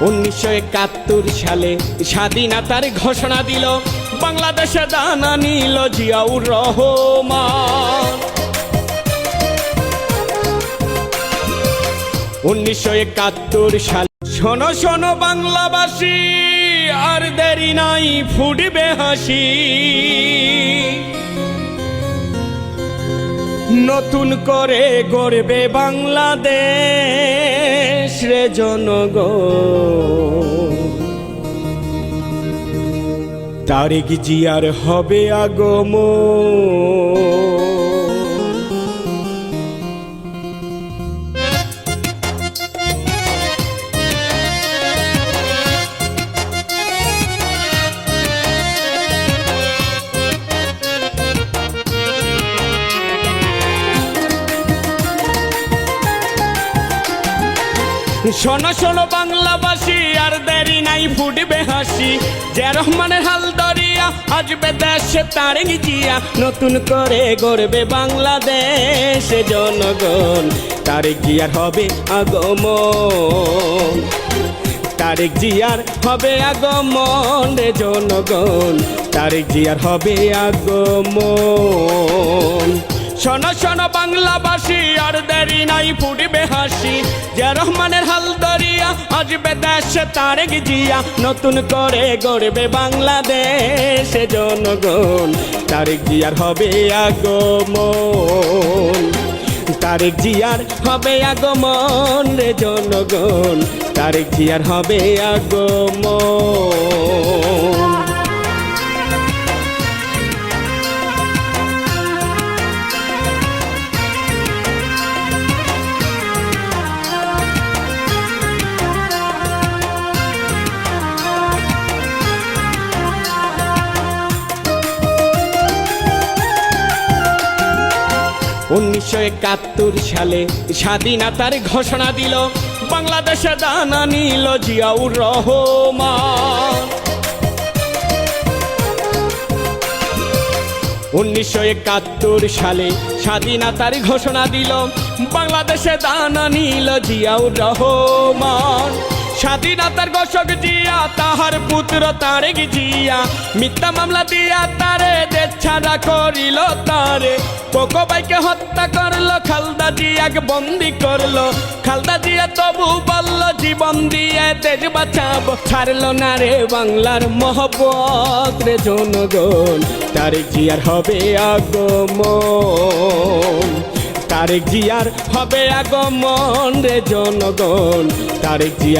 1971 সালে স্বাধীনতার ঘোষণা দিল, বাংলাদেশে দানা নিল জিয়াউর রহমান। 1971 সালে শোনো শোনো বাংলাবাসী, আর দেরি নাই ফুটবে হাসি। নতুন করে গড়বে বাংলাদেশ রে জনগণ। তারেক জিয়ার হবে আগমন। শোনো শোনো বাংলাবাসী, আর দেরি নাই ফুটবে হাসি। যে রহমানের হাল ধরিয়া আসবে দেশে তারেক জিয়া, নতুন করে গড়বে বাংলাদেশ জনগণ। তারেক জিয়ার হবে আগমন, তারেক জিয়ার হবে আগমন রে জনগণ। তারেক জিয়ার হবে আগমন। শোনো শোনো বাংলাবাসী, আর দেরি নাই ফুটবে হাসি। যে রহমানের হাল ধরিয়া আসবে দেশে তারেক জিয়া, নতুন করে গড়বে বাংলাদেশ জনগণ। তারেক জিয়ার হবে আগমন, তারেক জিয়ার হবে আগমন রে জনগণ। তারেক জিয়ার হবে আগমন। উনিশশো 71 সালে স্বাধীনতার ঘোষণা দিল, বাংলাদেশে দানা নিল জিয়াউর রহমান। 1971 সালে স্বাধীনতার ঘোষণা দিল, বাংলাদেশে দানা নিল জিয়াউর রহমান। স্বাধীনতার ঘোষক জিয়া, তাহার পুত্র তারেক জিয়া, মিথ্যা মামলা দিয়া তারে দেশ ছাড়া করিল তারে। কোকো ভাইকে হত্যা করলো, খালদা জিয়াকে বন্দি করলো। খালদা জিয়া তবু বলল জীবন দিয়ে দেশ বাঁচাবো, ছাড়লো না রে বাংলার মহব্বত রে জনগণ। তারেক জিয়ার হবে আগমন, তারেক জিয়ার হবে আগমন রে জনগণ। তারেক জিয়ার